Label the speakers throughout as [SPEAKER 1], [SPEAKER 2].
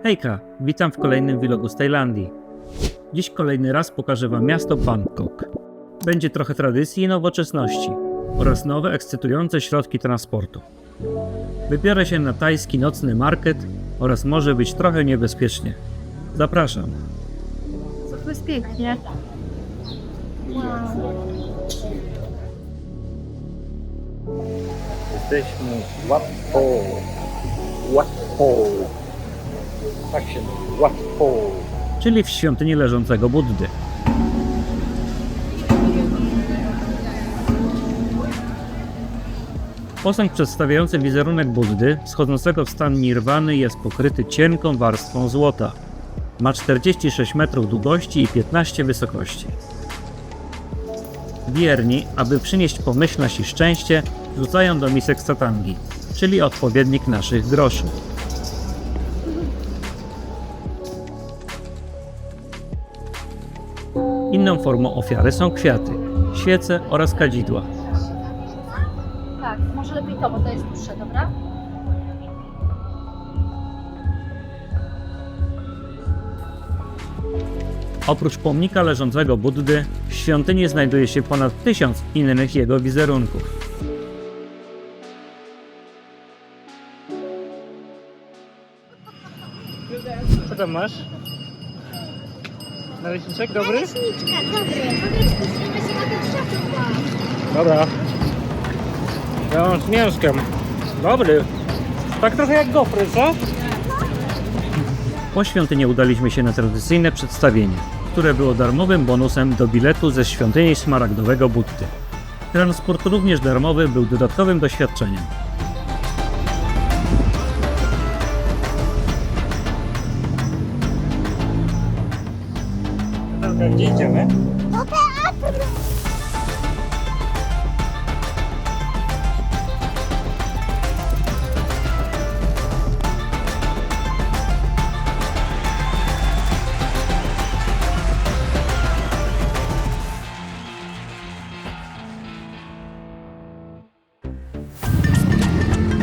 [SPEAKER 1] Hejka, witam w kolejnym vlogu z Tajlandii. Dziś kolejny raz pokażę Wam miasto Bangkok. Będzie trochę tradycji i nowoczesności oraz nowe, ekscytujące środki transportu. Wybiorę się na tajski nocny market oraz może być trochę niebezpiecznie. Zapraszam.
[SPEAKER 2] To jest pięknie. Wow.
[SPEAKER 1] Jesteśmy w Wat Po. Wat Po. Tak się mówi, Wat Po. Czyli w świątyni leżącego Buddy. Posąg przedstawiający wizerunek Buddy, schodzącego w stan nirwany, jest pokryty cienką warstwą złota. Ma 46 metrów długości i 15 wysokości. Wierni, aby przynieść pomyślność i szczęście, wrzucają do misek satangi, czyli odpowiednik naszych groszy. Inną formą ofiary są kwiaty, świece oraz kadzidła.
[SPEAKER 2] Tak, może lepiej to, bo to jest dłuższe, dobra?
[SPEAKER 1] Oprócz pomnika leżącego Buddy, w świątyni znajduje się ponad 1000 innych jego wizerunków. Co tam masz? Naleśniczek dobry?
[SPEAKER 3] Naleśniczka, dobry. Mogę spustimy się na ten szafę.
[SPEAKER 1] Dobra. Ja mam z mięskiem. Dobry. Tak trochę jak gofry, co? Po świątyni udaliśmy się na tradycyjne przedstawienie, które było darmowym bonusem do biletu ze świątyni Smaragdowego Buddy. Transport również darmowy był dodatkowym doświadczeniem. Gdzie idziemy?
[SPEAKER 3] Do teatru.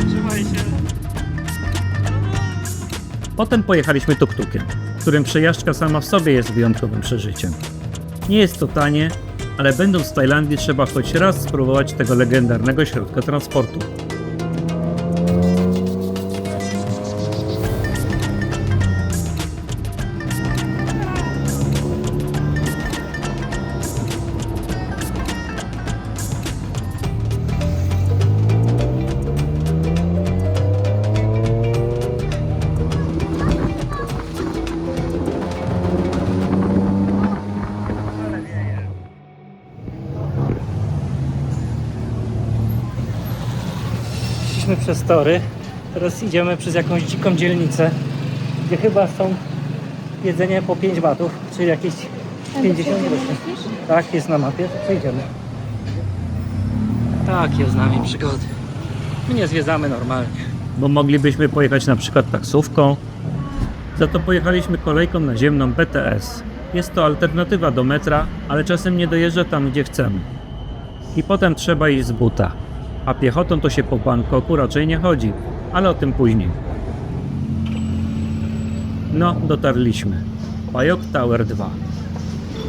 [SPEAKER 1] Trzymaj się. Potem pojechaliśmy tuk-tukiem, którym przejażdżka sama w sobie jest wyjątkowym przeżyciem. Nie jest to tanie, ale będąc w Tajlandii trzeba choć raz spróbować tego legendarnego środka transportu. Szliśmy przez tory, teraz idziemy przez jakąś dziką dzielnicę, gdzie chyba są jedzenie po 5 batów, czyli jakieś 50 groszy. Tak, jest na mapie, to przejdziemy. Tak, jest z nami przygody. My nie zwiedzamy normalnie. Bo moglibyśmy pojechać na przykład taksówką, za to pojechaliśmy kolejką naziemną BTS. Jest to alternatywa do metra, ale czasem nie dojeżdża tam, gdzie chcemy. I potem trzeba iść z buta. A piechotą to się po Bangkoku raczej nie chodzi, ale o tym później. No, dotarliśmy. Payok Tower 2.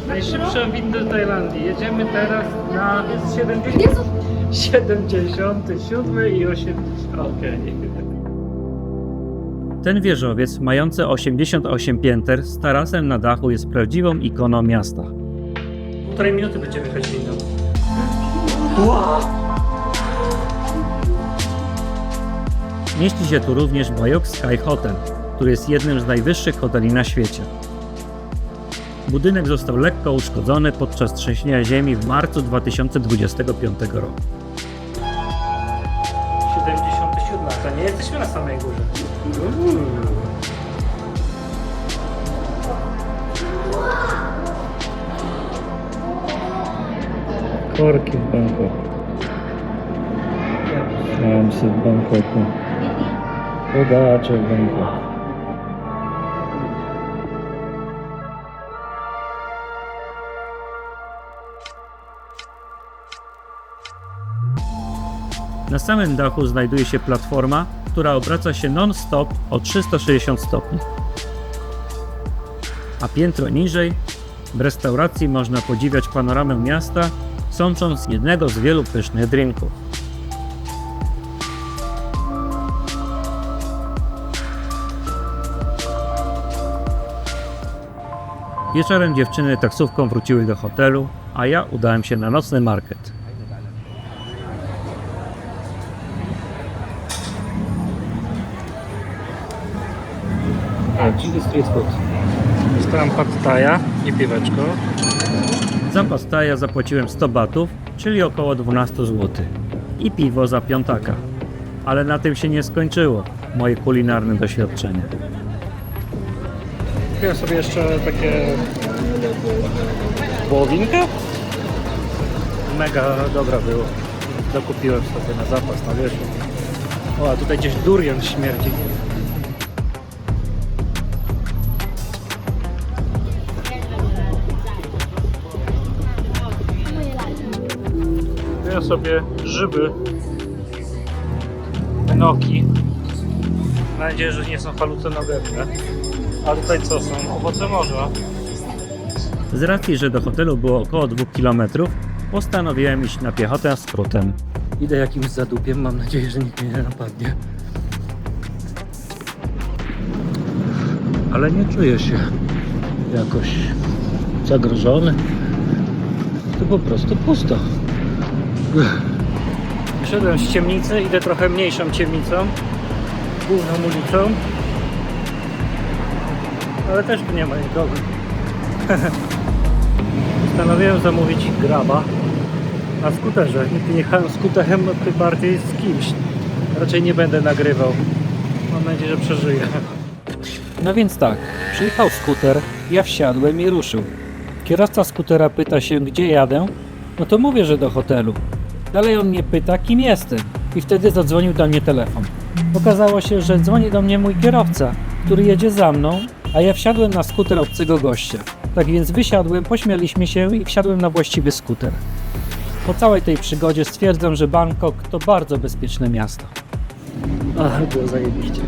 [SPEAKER 1] Najszybsza winda Tajlandii. Jedziemy teraz na 77 i 80. Okej. Ten wieżowiec, mający 88 pięter, z tarasem na dachu, jest prawdziwą ikoną miasta. 1,5 minuty będziemy jechać windą. Wow! Mieści się tu również Payok Sky Hotel, który jest jednym z najwyższych hoteli na świecie. Budynek został lekko uszkodzony podczas trzęsienia ziemi w marcu 2025 roku. 77, to nie jesteśmy na samej górze. Korki w Bangkoku. Slamsy w Bangkoku. Bogacze w Bangkoku. Na samym dachu znajduje się platforma, która obraca się non-stop o 360 stopni. A piętro niżej w restauracji można podziwiać panoramę miasta, sącząc jednego z wielu pysznych drinków. Wieczorem dziewczyny taksówką wróciły do hotelu, a ja udałem się na nocny market. Chili street food. Dostałem pad thaja i piweczko. Za pad thaja zapłaciłem 100 batów, czyli około 12 zł. I piwo za piątaka. Ale na tym się nie skończyło moje kulinarne doświadczenie. Kupiłem sobie jeszcze takie wołowinkę. Mega dobra było. Dokupiłem sobie na zapas, na wierzchu. O, a tutaj gdzieś durian śmierdzi. Ja sobie grzyby, enoki. Mam nadzieję, że nie są halucynogenne. A tutaj co są? Owoce morza. Z racji, że do hotelu było około 2 km, postanowiłem iść na piechotę skrótem. Idę jakimś zadupiem, mam nadzieję, że nikt mnie nie napadnie. Ale nie czuję się jakoś zagrożony. To po prostu pusto. Wyszedłem z ciemnicy, idę trochę mniejszą ciemnicą, główną ulicą, ale też tu nie ma nikogo. Postanowiłem zamówić graba na skuterze. Nigdy nie jechałem skuterem, no tym bardziej z kimś. Raczej nie będę nagrywał. Mam nadzieję, że przeżyję. No więc tak, przyjechał skuter, ja wsiadłem i ruszył. Kierowca skutera pyta się, gdzie jadę, no to mówię, że do hotelu. Dalej on mnie pyta, kim jestem, i wtedy zadzwonił do mnie telefon. Okazało się, że dzwoni do mnie mój kierowca, który jedzie za mną, a ja wsiadłem na skuter obcego gościa. Tak więc wysiadłem, pośmialiśmy się i wsiadłem na właściwy skuter. Po całej tej przygodzie stwierdzam, że Bangkok to bardzo bezpieczne miasto. Ach, było zajebiście.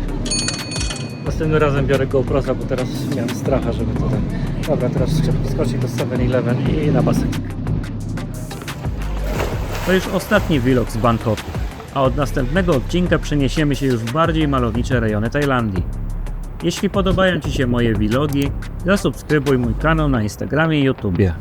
[SPEAKER 1] Następnym razem biorę GoProsa, bo teraz miałem stracha, żeby to tak... Dobra, teraz trzeba skoczyć do 7-Eleven i na basen. To już ostatni vlog z Bangkoku, a od następnego odcinka przeniesiemy się już w bardziej malownicze rejony Tajlandii. Jeśli podobają Ci się moje vlogi, zasubskrybuj mój kanał na Instagramie i YouTubie.